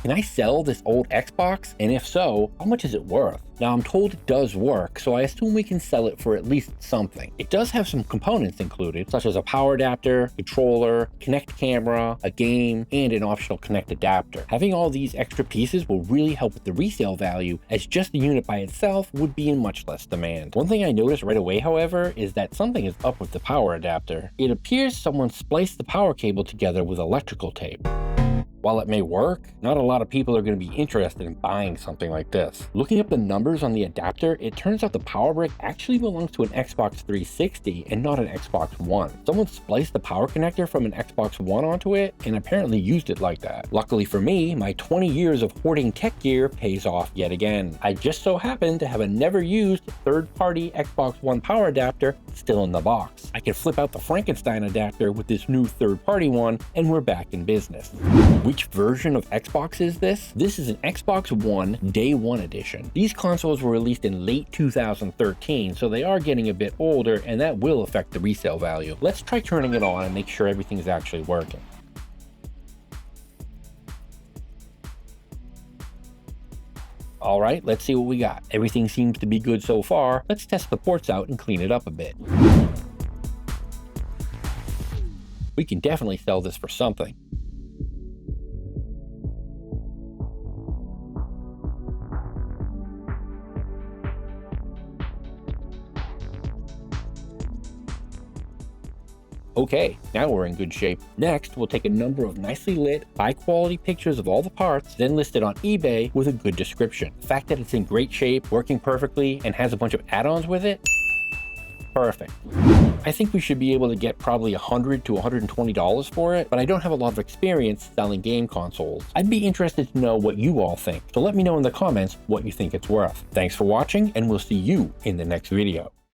Can I sell this old Xbox? And if so, how much is it worth? Now I'm told it does work, so I assume we can sell it for at least something. It does have some components included, such as a power adapter, controller, Kinect camera, a game, and an optional Kinect adapter. Having all these extra pieces will really help with the resale value, as just the unit by itself would be in much less demand. One thing I noticed right away, however, is that something is up with the power adapter. It appears someone spliced the power cable together with electrical tape. While it may work, not a lot of people are going to be interested in buying something like this. Looking up the numbers on the adapter, it turns out the power brick actually belongs to an Xbox 360 and not an Xbox One. Someone spliced the power connector from an Xbox One onto it and apparently used it like that. Luckily for me, my 20 years of hoarding tech gear pays off yet again. I just so happen to have a never used third-party Xbox One power adapter still in the box. I can flip out the Frankenstein adapter with this new third-party one and we're back in business. Which version of Xbox is this? This is an Xbox One Day 1 edition. These consoles were released in late 2013, so they are getting a bit older, and that will affect the resale value. Let's try turning it on and make sure everything's actually working. Alright, let's see what we got. Everything seems to be good so far. Let's test the ports out and clean it up a bit. We can definitely sell this for something. Okay, now we're in good shape. Next, we'll take a number of nicely lit, high quality pictures of all the parts, then list it on eBay with a good description. The fact that it's in great shape, working perfectly, and has a bunch of add-ons with it, perfect. I think we should be able to get probably $100 to $120 for it, but I don't have a lot of experience selling game consoles. I'd be interested to know what you all think, so let me know in the comments what you think it's worth. Thanks for watching, and we'll see you in the next video.